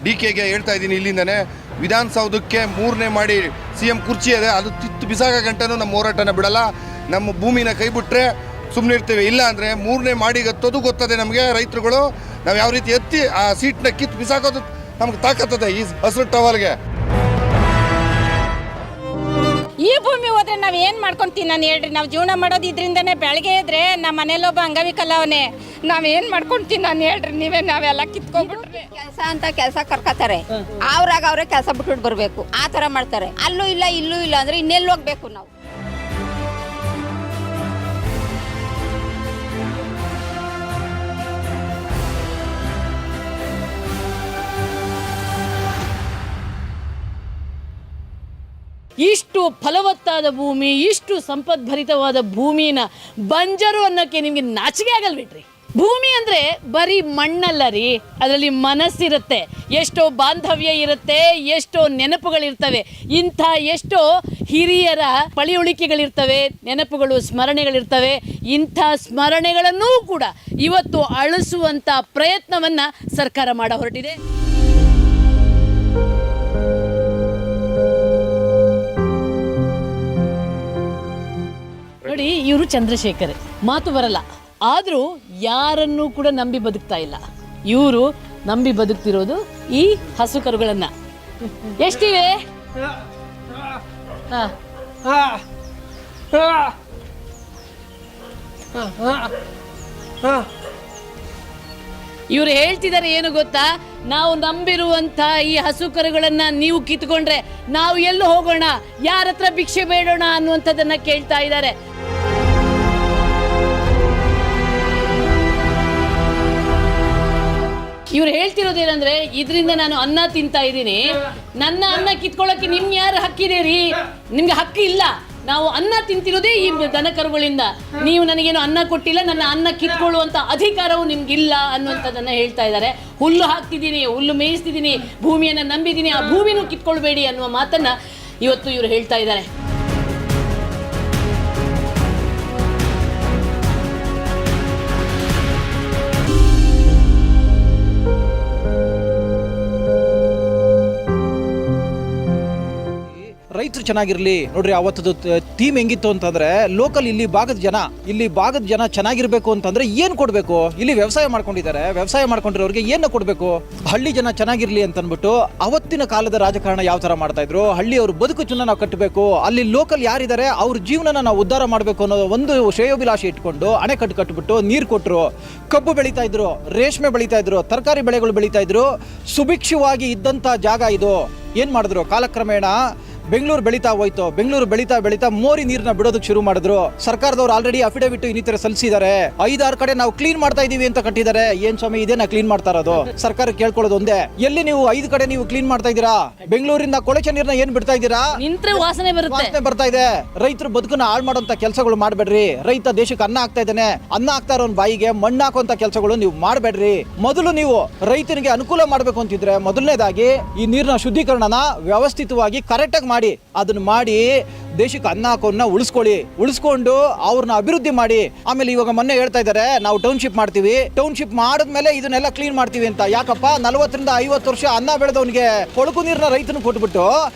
DKಗೆ ಹೇಳ್ತಾ ಇದ್ದೀನಿ ಇಲ್ಲಿಂದನೇ, ವಿಧಾನಸೌಧಕ್ಕೆ 3ನೇ ಮಾಡಿ CM ಕುರ್ಚಿ ಇದೆ, ಅದು ಕಿತ್ತು ಬಿಸಾಕ ಗಂಟನೂ ನಮ್ಮ ಹೋರಾಟನ ಬಿಡಲ್ಲ. ನಮ್ಮ ಭೂಮಿನ ಕೈ ಬಿಟ್ಟರೆ ಸುಮ್ಮನೆ ಇರ್ತೀವಿ, ಇಲ್ಲ ಅಂದರೆ 3ನೇ ಮಾಡಿಗೆ ಹತ್ತೋದು ಗೊತ್ತದೆ ನಮಗೆ. ರೈತರುಗಳು ನಾವು ಯಾವ ರೀತಿ ಎತ್ತಿ ಆ ಸೀಟ್ನ ಕಿತ್ತು ಬಿಸಾಕೋದು ನಮ್ಗೆ ತಾಕತ್ತದೆ ಈ ಹಸಿರು ಟವಲ್ಗೆ. ಈ ಭೂಮಿ ಹೋದ್ರೆ ನಾವು ಏನು ಮಾಡ್ಕೊಂತೀವಿ ನಾನು ಹೇಳ್ರಿ. ನಾವು ಜೀವನ ಮಾಡೋದು ಇದರಿಂದನೇ. ಬೆಳಗ್ಗೆ ಇದ್ರೆ ನಮ್ಮ ಮನೇಲೊಬ್ಬ ಅಂಗವಿಕಲ ಅವನೇ, ನಾವೇನು ಮಾಡ್ಕೊಂತೀವಿ ನಾನು ಹೇಳ್ರಿ. ನಾವೆಲ್ಲ ಕಿತ್ಕೊಂಡ್ಬಿಟ್ರೆ ಕೆಲಸ ಕರ್ಕೋತಾರೆ, ಅವ್ರಾಗ ಅವರೇ ಕೆಲಸ ಬಿಟ್ಬಿಟ್ಟು ಬರಬೇಕು, ಆ ಥರ ಮಾಡ್ತಾರೆ. ಅಲ್ಲೂ ಇಲ್ಲ ಇಲ್ಲೂ ಇಲ್ಲ ಅಂದರೆ ಇನ್ನೆಲ್ಲಿ ಹೋಗ್ಬೇಕು ನಾವು? ಇಷ್ಟು ಫಲವತ್ತಾದ ಭೂಮಿ, ಇಷ್ಟು ಸಂಪದ್ಭರಿತವಾದ ಭೂಮಿನ ಬಂಜರು ಅನ್ನೋಕ್ಕೆ ನಿಮಗೆ ನಾಚಿಕೆ ಆಗಲ್ಬಿಟ್ರಿ? ಭೂಮಿ ಅಂದರೆ ಬರೀ ಮಣ್ಣಲ್ಲ ರೀ, ಅದರಲ್ಲಿ ಮನಸ್ಸಿರುತ್ತೆ, ಎಷ್ಟೋ ಬಾಂಧವ್ಯ ಇರುತ್ತೆ, ಎಷ್ಟೋ ನೆನಪುಗಳಿರ್ತವೆ. ಇಂಥ ಎಷ್ಟೋ ಹಿರಿಯರ ಪಳಿಯುಳಿಕೆಗಳಿರ್ತವೆ, ನೆನಪುಗಳು, ಸ್ಮರಣೆಗಳಿರ್ತವೆ. ಇಂಥ ಸ್ಮರಣೆಗಳನ್ನೂ ಕೂಡ ಇವತ್ತು ಅಳಿಸುವಂಥ ಪ್ರಯತ್ನವನ್ನು ಸರ್ಕಾರ ಮಾಡ ಹೊರಟಿದೆ. ನೋಡಿ, ಇವರು ಚಂದ್ರಶೇಖರ್, ಮಾತು ಬರಲ್ಲ, ಆದರೂ ಯಾರನ್ನೂ ಕೂಡ ನಂಬಿ ಬದುಕ್ತಾ ಇಲ್ಲ. ಇವರು ನಂಬಿ ಬದುಕ್ತಿರೋದು ಈ ಹಸು ಕರುಗಳನ್ನ. ಎಷ್ಟಿವೆ? ಇವರು ಹೇಳ್ತಿದ್ದಾರೆ ಏನು ಗೊತ್ತಾ? ನಾವು ನಂಬಿರುವಂಥ ಈ ಹಸು ಕರುಗಳನ್ನ ನೀವು ಕಿತ್ಕೊಂಡ್ರೆ ನಾವು ಎಲ್ಲೂ ಹೋಗೋಣ, ಯಾರ ಹತ್ರ ಭಿಕ್ಷೆ ಬೇಡೋಣ ಅನ್ನುವಂಥದ್ದನ್ನ ಕೇಳ್ತಾ ಇದ್ದಾರೆ. ಇವ್ರು ಹೇಳ್ತಿರೋದೇನಂದ್ರೆ, ಇದರಿಂದ ನಾನು ಅನ್ನ ತಿಂತಾ ಇದ್ದೀನಿ, ನನ್ನ ಅನ್ನ ಕಿತ್ಕೊಳ್ಳೋಕೆ ನಿಮ್ಗೆ ಯಾರು ಹಕ್ಕಿದೆ? ನಿಮ್ಗೆ ಹಕ್ಕು ಇಲ್ಲ. ನಾವು ಅನ್ನ ತಿಂತಿರೋದೇ ಈ ದನ ಕರುಗಳಿಂದ. ನೀವು ನನಗೇನು ಅನ್ನ ಕೊಟ್ಟಿಲ್ಲ, ನನ್ನ ಅನ್ನ ಕಿತ್ಕೊಳ್ಳುವಂಥ ಅಧಿಕಾರವು ನಿಮ್ಗಿಲ್ಲ ಅನ್ನುವಂಥದ್ದನ್ನು ಹೇಳ್ತಾ ಇದ್ದಾರೆ. ಹುಲ್ಲು ಹಾಕ್ತಿದ್ದೀನಿ, ಹುಲ್ಲು ಮೇಯಿಸ್ತಿದ್ದೀನಿ, ಭೂಮಿಯನ್ನು ನಂಬಿದ್ದೀನಿ, ಆ ಭೂಮಿನೂ ಕಿತ್ಕೊಳ್ಬೇಡಿ ಅನ್ನುವ ಮಾತನ್ನು ಇವತ್ತು ಇವರು ಹೇಳ್ತಾ ಇದ್ದಾರೆ. ರೈತರು ಚೆನ್ನಾಗಿರಲಿ ನೋಡ್ರಿ. ಅವತ್ತದು ಥೀಮ್ ಹೆಂಗಿತ್ತು ಅಂತಂದ್ರೆ, ಲೋಕಲ್ ಇಲ್ಲಿ ಭಾಗದ ಜನ ಚೆನ್ನಾಗಿರ್ಬೇಕು ಅಂತಂದ್ರೆ ಏನು ಕೊಡಬೇಕು? ಇಲ್ಲಿ ವ್ಯವಸಾಯ ಮಾಡ್ಕೊಂಡಿದ್ದಾರೆ, ವ್ಯವಸಾಯ ಮಾಡ್ಕೊಂಡಿರೋರಿಗೆ ಏನು ಕೊಡಬೇಕು? ಹಳ್ಳಿ ಜನ ಚೆನ್ನಾಗಿರ್ಲಿ ಅಂತ ಅಂದ್ಬಿಟ್ಟು ಅವತ್ತಿನ ಕಾಲದ ರಾಜಕಾರಣ ಯಾವ ತರ ಮಾಡ್ತಾ ಇದ್ರು, ಹಳ್ಳಿಯವ್ರ ಬದುಕು ಚುನ್ನ ನಾವು ಕಟ್ಟಬೇಕು, ಅಲ್ಲಿ ಲೋಕಲ್ ಯಾರಿದ್ದಾರೆ ಅವ್ರ ಜೀವನನ ನಾವು ಉದ್ಧಾರ ಮಾಡಬೇಕು ಅನ್ನೋ ಒಂದು ಶ್ರೇಯೋಭಿಲಾಷೆ ಇಟ್ಕೊಂಡು ಅಣೆಕಟ್ಟು ಕಟ್ಟಿಬಿಟ್ಟು ನೀರು ಕೊಟ್ಟರು. ಕಬ್ಬು ಬೆಳೀತಾ ಇದ್ರು, ರೇಷ್ಮೆ ಬೆಳೀತಾ ಇದ್ರು, ತರಕಾರಿ ಬೆಳೆಗಳು ಬೆಳೀತಾ ಇದ್ರು. ಸುಭಿಕ್ಷವಾಗಿ ಇದ್ದಂಥ ಜಾಗ ಇದು. ಏನು ಮಾಡಿದ್ರು? ಕಾಲಕ್ರಮೇಣ ಬೆಂಗಳೂರು ಬೆಳೀತಾ ಹೋಯ್ತು. ಬೆಂಗಳೂರು ಬೆಳೀತಾ ಮೋರಿ ನೀರನ್ನ ಬಿಡೋದಕ್ಕೆ ಶುರು ಮಾಡಿದ್ರು. ಸರ್ಕಾರದವ್ರು ಆಲ್ರೆಡಿ ಅಫಿಡವಿಟ್ ಇನ್ನಿತರ ಸಲ್ಲಿಸಿದ್ದಾರೆ. 5-6 ಕಡೆ ನಾವು ಕ್ಲೀನ್ ಮಾಡ್ತಾ ಇದೀವಿ ಅಂತ ಕಟ್ಟಿದ್ದಾರೆ. ಏನ್ ಸ್ವಾಮಿ ಇದೇನಾ ಕ್ಲೀನ್ ಮಾಡ್ತಾ ಇರೋದು? ಸರ್ಕಾರ ಕೇಳ್ಕೊಳ್ಳೋದು ಒಂದೇ, ಎಲ್ಲಿ ನೀವು 5 ಕಡೆ ನೀವು ಕ್ಲೀನ್ ಮಾಡ್ತಾ ಇದ್ದೀರಾ? ಬೆಂಗಳೂರಿಂದ ಕೊಳಚೆ ನೀರನ್ನ ಏನ್ ಬಿಡ್ತಾ ಇದ್ದೀರಾ? ನಿಂತ್ರೆ ವಾಸನೆ ಬರ್ತಾ ಇದೆ. ರೈತರ ಬದುಕನ್ನ ಹಾಳು ಮಾಡುವಂತ ಕೆಲಸಗಳು ಮಾಡಬೇಡ್ರಿ. ರೈತ ದೇಶಕ್ಕೆ ಅನ್ನ ಹಾಕ್ತಾ ಇದ್ದಾನೆ, ಅನ್ನ ಹಾಕ್ತಾ ಇರೋನ್ ಬಾಯಿಗೆ ಮಣ್ಣು ಹಾಕುವಂತ ಕೆಲಸಗಳು ನೀವು ಮಾಡಬೇಡ್ರಿ. ಮೊದಲು ನೀವು ರೈತನಿಗೆ ಅನುಕೂಲ ಮಾಡಬೇಕು ಅಂತಿದ್ರೆ ಮೊದಲನೇದಾಗಿ ಈ ನೀರಿನ ಶುದ್ಧೀಕರಣನ ವ್ಯವಸ್ಥಿತವಾಗಿ ಕರೆಕ್ಟಾಗಿ ಮಾಡಿ, ಅದನ್ನ ಮಾಡಿ ದೇಶಕ್ಕೆ ಅನ್ನ ಹಾಕೋನ್ನ ಉಳಿಸ್ಕೊಂಡು ಅವ್ರನ್ನ ಅಭಿವೃದ್ಧಿ ಮಾಡಿ. ಆಮೇಲೆ ಇವಾಗ ಮೊನ್ನೆ ಹೇಳ್ತಾ ಇದ್ದಾರೆ ನಾವು ಟೌನ್ಶಿಪ್ ಮಾಡ್ತೀವಿ, ಟೌನ್ಶಿಪ್ ಮಾಡಿದ್ಮೇಲೆ ಇದನ್ನೆಲ್ಲ ಕ್ಲೀನ್ ಮಾಡ್ತೀವಿ ಅಂತ. ಯಾಕಪ್ಪ? 40ರಿಂದ 50 ವರ್ಷ ಅನ್ನ ಬೆಳೆದವನಿಗೆ ಕೊಳಕು ನೀರನ್ನ ರೈತನ ಕೊಟ್ಬಿಟ್ಟು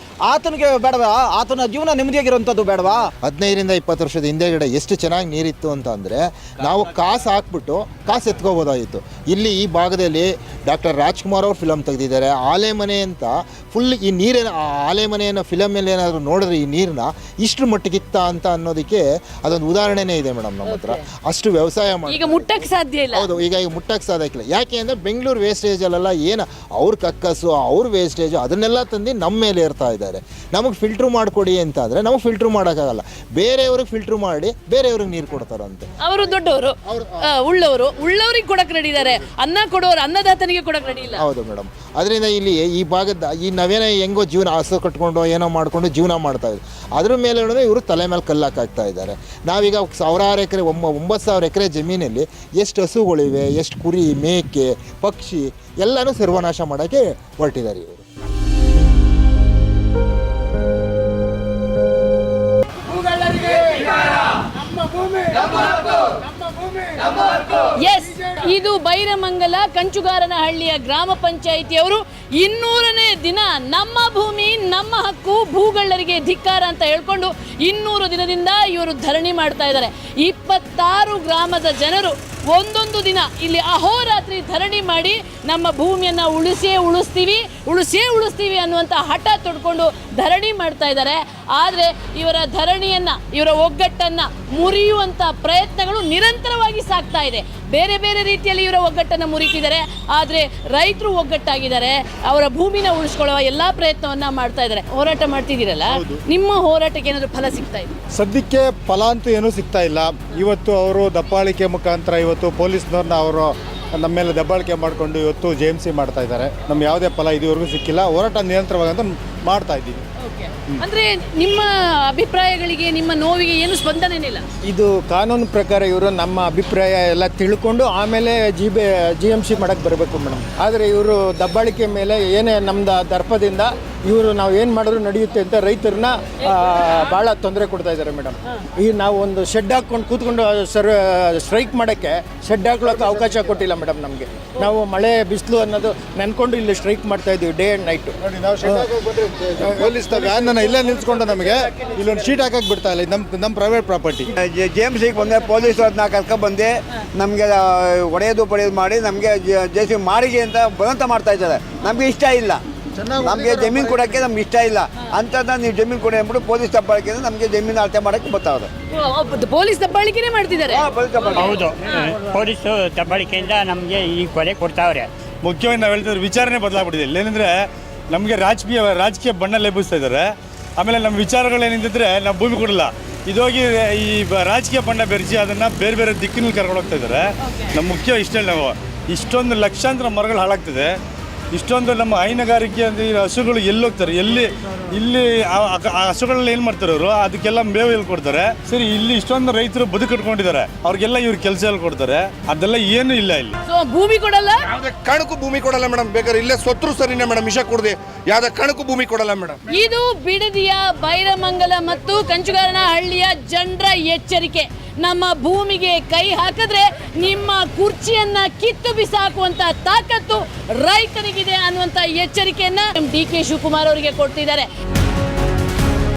ಆತನಿಗೆ ಬೇಡವಾ? ಆತನ ಜೀವನ ನೆಮ್ಮದಿಯಾಗಿರುವಂಥದ್ದು ಬೇಡವಾ? 15ರಿಂದ 20 ವರ್ಷದ ಹಿಂದೆಗಡೆ ಎಷ್ಟು ಚೆನ್ನಾಗಿ ನೀರಿತ್ತು ಅಂತ ಅಂದರೆ, ನಾವು ಕಾಸು ಹಾಕ್ಬಿಟ್ಟು ಕಾಸು ಎತ್ಕೋಬೋದಾಗಿತ್ತು. ಇಲ್ಲಿ ಈ ಭಾಗದಲ್ಲಿ ಡಾಕ್ಟರ್ ರಾಜ್ಕುಮಾರ್ ಅವ್ರು ಫಿಲಮ್ ತೆಗೆದಿದ್ದಾರೆ, ಆಲೆಮನೆ ಅಂತ. ಫುಲ್ ಈ ನೀರಿನ ಆಲೆಮನೆಯನ್ನು ಫಿಲಮಲ್ಲಿ ಏನಾದರೂ ನೋಡಿದ್ರೆ ಈ ನೀರನ್ನ ಇಷ್ಟು ಮಟ್ಟಿಗಿತ್ತ ಅಂತ ಅನ್ನೋದಕ್ಕೆ ಅದೊಂದು ಉದಾಹರಣೆನೇ ಇದೆ ಮೇಡಮ್ ನಮ್ಮ ಹತ್ರ. ಅಷ್ಟು ವ್ಯವಸಾಯ ಮಾಡಿ ಈಗ ಮುಟ್ಟಕ್ಕೆ ಸಾಧ್ಯ ಇಲ್ಲ. ಹೌದು, ಈಗ ಮುಟ್ಟಕ್ಕೆ ಸಾಧ್ಯ ಇಲ್ಲ. ಯಾಕೆ ಅಂದರೆ ಬೆಂಗಳೂರು ವೇಸ್ಟೇಜಲ್ಲೆಲ್ಲ ಏನು ಅವ್ರ ಕಕ್ಕಸು, ಅವ್ರ ವೇಸ್ಟೇಜು ಅದನ್ನೆಲ್ಲ ತಂದು ನಮ್ಮ ಮೇಲೆ ಇರ್ತಾ ಇದ್ದಾರೆ. ನಮಗೆ ಫಿಲ್ಟ್ರ್ ಮಾಡಿಕೊಡಿ ಅಂತ ಅಂದರೆ ನಮಗೆ ಫಿಲ್ಟ್ರ್ ಮಾಡೋಕ್ಕಾಗಲ್ಲ. ಬೇರೆಯವ್ರಿಗೆ ಫಿಲ್ಟ್ರ್ ಮಾಡಿ ಬೇರೆಯವ್ರಿಗೆ ನೀರು ಕೊಡ್ತಾರಂತೆ. ಅವರು ದೊಡ್ಡವರು, ಉಳ್ಳವರಿಗೆ ಕೊಡಕ್ಕೆ ರೆಡಿ ಇದ್ದಾರೆ, ಅನ್ನ ಕೊಡೋರು ಅನ್ನದಾತನಿಗೆ ಕೊಡಕ್ಕೆ ರೆಡಿ ಇಲ್ಲ. ಹೌದು ಮೇಡಮ್. ಅದರಿಂದ ಇಲ್ಲಿ ಈ ಭಾಗದ ಈ ನಾವೇನೋ ಹೆಂಗೋ ಜೀವನ ಹಸು ಕಟ್ಕೊಂಡು ಏನೋ ಮಾಡಿಕೊಂಡು ಜೀವನ ಮಾಡ್ತಾ ಇದ್ವಿ. ಅದ್ರ ಮೇಲೆ ಹೇಳಿದ್ರೆ ಇವರು ತಲೆ ಮೇಲೆ ಕಲ್ಲಾಕ್ತಾ ಇದ್ದಾರೆ. ನಾವೀಗ 1000 ಎಕರೆ 9,000 ಎಕರೆ ಜಮೀನಲ್ಲಿ ಎಷ್ಟು ಹಸುಗಳಿವೆ, ಎಷ್ಟು ಕುರಿ, ಮೇಕೆ, ಪಕ್ಷಿ ಎಲ್ಲನೂ ಸರ್ವನಾಶ ಮಾಡೋಕ್ಕೆ ಹೊರಟಿದ್ದಾರೆ ಇವರು. ಎಸ್, ಇದು ಬೈರಮಂಗಲ ಕಂಚುಗಾರನಹಳ್ಳಿಯ ಗ್ರಾಮ ಪಂಚಾಯಿತಿಯವರು 200ನೇ ದಿನ ನಮ್ಮ ಭೂಮಿ ನಮ್ಮ ಹಕ್ಕು ಭೂಗಳ್ಳರಿಗೆ ಧಿಕ್ಕಾರ ಅಂತ ಹೇಳ್ಕೊಂಡು 200 ದಿನದಿಂದ ಇವರು ಧರಣಿ ಮಾಡ್ತಾ ಇದ್ದಾರೆ. 26 ಗ್ರಾಮದ ಜನರು ಒಂದೊಂದು ದಿನ ಇಲ್ಲಿ ಅಹೋರಾತ್ರಿ ಧರಣಿ ಮಾಡಿ ನಮ್ಮ ಭೂಮಿಯನ್ನು ಉಳಿಸ್ತೀವಿ ಅನ್ನುವಂಥ ಹಠ ತೊಡ್ಕೊಂಡು ಧರಣಿ ಮಾಡ್ತಾ ಇದ್ದಾರೆ. ಆದರೆ ಇವರ ಧರಣಿಯನ್ನು, ಇವರ ಒಗ್ಗಟ್ಟನ್ನು ಮುರಿಯುವಂಥ ಪ್ರಯತ್ನಗಳು ನಿರಂತರವಾಗಿ ಸಾಗ್ತಾ ಇದೆ. ಬೇರೆ ಬೇರೆ ರೀತಿಯಲ್ಲಿ ಇವರ ಒಗ್ಗಟ್ಟನ್ನು ಮುರಿತಿದ್ದಾರೆ. ಆದರೆ ರೈತರು ಒಗ್ಗಟ್ಟಾಗಿದ್ದಾರೆ, ಅವರ ಭೂಮಿನ ಉಳಿಸ್ಕೊಳ್ಳುವ ಎಲ್ಲ ಪ್ರಯತ್ನವನ್ನು ಮಾಡ್ತಾ ಇದ್ದಾರೆ. ಹೋರಾಟ ಮಾಡ್ತಿದ್ದೀರಲ್ಲ, ನಿಮ್ಮ ಹೋರಾಟಕ್ಕೆ ಏನಾದರೂ ಫಲ ಸಿಗ್ತಾ ಇದೆ? ಸದ್ಯಕ್ಕೆ ಫಲ ಅಂತೂ ಏನೂ ಸಿಗ್ತಾ ಇಲ್ಲ. ಇವತ್ತು ಅವರು ದಬ್ಬಾಳಿಕೆ ಮುಖಾಂತರ ಇವತ್ತು ಪೊಲೀಸ್ನವ್ರನ್ನ ಅವರು ನಮ್ಮ ಮೇಲೆ ದಬ್ಬಾಳಿಕೆ ಮಾಡಿಕೊಂಡು ಇವತ್ತು JMC ಮಾಡ್ತಾ ಇದ್ದಾರೆ. ನಮ್ಮ ಯಾವುದೇ ಫಲ ಇದುವರೆಗೂ ಸಿಕ್ಕಿಲ್ಲ. ಹೋರಾಟ ನಿರಂತರವಾಗಂತ ಮಾಡ್ತಾ ಇದ್ದೀವಿ. ಅಂದ್ರೆ ನಿಮ್ಮ ಅಭಿಪ್ರಾಯಗಳಿಗೆ, ನಿಮ್ಮ ನೋವಿಗೆ ಏನು ಸ್ಪಂದನೆ ಇಲ್ಲ? ಇದು ಕಾನೂನು ಪ್ರಕಾರ ಇವರು ನಮ್ಮ ಅಭಿಪ್ರಾಯ ಎಲ್ಲ ತಿಳ್ಕೊಂಡು ಆಮೇಲೆ GMC ಮಾಡಕ್ಕೆ ಬರಬೇಕು ಮೇಡಮ್. ಆದರೆ ಇವರು ದಬ್ಬಾಳಿಕೆ ಮೇಲೆ ಏನೇ ನಮ್ದು ದರ್ಪದಿಂದ ಇವರು ನಾವು ಏನು ಮಾಡಿದ್ರು ನಡೆಯುತ್ತೆ ಅಂತ ರೈತರನ್ನ ಭಾಳ ತೊಂದರೆ ಕೊಡ್ತಾ ಇದ್ದಾರೆ ಮೇಡಮ್. ಈಗ ನಾವು ಒಂದು ಶೆಡ್ ಹಾಕ್ಕೊಂಡು ಕೂತ್ಕೊಂಡು ಸ್ಟ್ರೈಕ್ ಮಾಡೋಕ್ಕೆ ಶೆಡ್ ಹಾಕ್ಳೋಕೆ ಅವಕಾಶ ಕೊಟ್ಟಿಲ್ಲ ಮೇಡಮ್ ನಮಗೆ. ನಾವು ಮಳೆ ಬಿಸಿಲು ಅನ್ನೋದು ನೆನ್ಕೊಂಡು ಇಲ್ಲಿ ಸ್ಟ್ರೈಕ್ ಮಾಡ್ತಾ ಇದ್ದೀವಿ ಡೇ ಆ್ಯಂಡ್ ನೈಟು. ನೋಡಿ, ನಾವು ಪೊಲೀಸ್ ವ್ಯಾನ್ನ ಇಲ್ಲೇ ನಿಲ್ಸ್ಕೊಂಡು ನಮಗೆ ಇಲ್ಲೊಂದು ಶೀಟ್ ಹಾಕಕ್ಕೆ ಬಿಡ್ತಾ ಇಲ್ಲ. ನಮ್ಮ ಪ್ರೈವೇಟ್ ಪ್ರಾಪರ್ಟಿ. JMCಗೆ ಬಂದೆ, ಪೊಲೀಸ್ ಅವ್ರನ್ನ ಕರ್ಕೊಂಡ್ಬಂದು ನಮಗೆ ಹೊಡೆಯೋದು ಪಡೆಯೋದು ಮಾಡಿ ನಮಗೆ JCB ಮಾರಿಗೆ ಅಂತ ಬಲವಂತ ಮಾಡ್ತಾ ಇದ್ದಾರೆ. ನಮಗೆ ಇಷ್ಟ ಇಲ್ಲ. ನಮಗೆ ಜಮೀನು ಕೊಡೋಕ್ಕೆ ನಮ್ಗೆ ಇಷ್ಟ ಇಲ್ಲ. ಅಂಥದ್ದು ನೀವು ಜಮೀನು ಕೊಡಿ ಅಂದ್ಬಿಟ್ಟು ಪೊಲೀಸ್ ದಬ್ಬಾಳಿಕೆ ನಮಗೆ ಜಮೀನು ಅಳತೆ ಮಾಡೋಕ್ಕೆ ಬರ್ತಾವ್ರೆ. ಪೊಲೀಸ್ ದಬ್ಬಾಳಿಕೆನೇ ಮಾಡ್ತಿದ್ದಾರೆ. ಹೌದು, ಪೊಲೀಸ್ ದಬ್ಬಾಳಿಕೆಯಿಂದ ನಮಗೆ ಈ ಕೊಲೆ ಕೊಡ್ತಾವ್ರೆ. ಮುಖ್ಯವಾಗಿ ನಾವು ಹೇಳ್ತಿದ್ರೆ ವಿಚಾರನೇ ಬದಲಾಗ್ಬಿಟ್ಟಿದೆ. ಇಲ್ಲೇನೆಂದರೆ ನಮಗೆ ರಾಜಕೀಯ ಬಣ್ಣ ಲೇಪಿಸ್ತಾ ಇದ್ದಾರೆ. ಆಮೇಲೆ ನಮ್ಮ ವಿಚಾರಗಳೇನಿದ್ರೆ ನಾವು ಭೂಮಿ ಕೊಡಲ್ಲ, ಇದೋಗಿ ಈ ರಾಜಕೀಯ ಬಣ್ಣ ಬೆರೆಸಿ ಅದನ್ನು ಬೇರೆ ಬೇರೆ ದಿಕ್ಕಿನಲ್ಲಿ ಕರ್ಕೊಂಡು ಹೋಗ್ತಾ ಇದ್ದಾರೆ. ನಮ್ಮ ಮುಖ್ಯ ಇಷ್ಟ ಇಲ್ಲ. ನಾವು ಇಷ್ಟೊಂದು ಲಕ್ಷಾಂತರ ಮರಗಳು ಹಾಳಾಗ್ತಿದೆ. ಇಷ್ಟೊಂದು ನಮ್ಮ ಹೈನುಗಾರಿಕೆ ಅಂದರೆ ಹಸುಗಳು ಎಲ್ಲಿ ಹೋಗ್ತಾರೆ, ಇಲ್ಲಿ ಆ ಹಸುಗಳಲ್ಲಿ ಏನು ಮಾಡ್ತಾರೆ ಅವರು, ಅದಕ್ಕೆಲ್ಲ ಮೇವು ಎಲ್ಲಿ ಕೊಡ್ತಾರೆ. ಸರಿ, ಇಲ್ಲಿ ಇಷ್ಟೊಂದು ರೈತರು ಬದುಕಟ್ಕೊಂಡಿದ್ದಾರೆ, ಅವ್ರಿಗೆಲ್ಲ ಇವ್ರು ಕೆಲಸ ಎಲ್ಲಿ ಕೊಡ್ತಾರೆ? ಅದೆಲ್ಲ ಏನೂ ಇಲ್ಲ ಇಲ್ಲಿ. ಭೂಮಿ ಕೊಡಲ್ಲ, ಯಾವುದೇ ಕಾರಣಕ್ಕೂ ಭೂಮಿ ಕೊಡಲ್ಲ ಮೇಡಮ್. ಬೇಕಾದ್ರೆ ಇಲ್ಲೇ ಸೊತ್ತರು ಸರಿನೇ ಮೇಡಮ್, ವಿಷ ಕೊಡದೆ ಯಾವುದೇ ಕಾರಣಕ್ಕೂ ಭೂಮಿ ಕೊಡಲ್ಲ ಮೇಡಮ್. ಇದು ಬಿಡದಿಯ ಬೈರಮಂಗಲ ಮತ್ತು ಕಂಚುಗಾರನಹಳ್ಳಿಯ ಜನರ ಎಚ್ಚರಿಕೆ. ನಮ್ಮ ಭೂಮಿಗೆ ಕೈ ಹಾಕಿದ್ರೆ ನಿಮ್ಮ ಕುರ್ಚಿಯನ್ನ ಕಿತ್ತು ಬಿಸಾಕುವಂತ ತಾಕತ್ತು ರೈತರಿಗಿದೆ ಅನ್ನುವಂತ ಎಚ್ಚರಿಕೆಯನ್ನ DK ಶಿವಕುಮಾರ್ ಅವರಿಗೆ ಕೊಡ್ತಿದ್ದಾರೆ.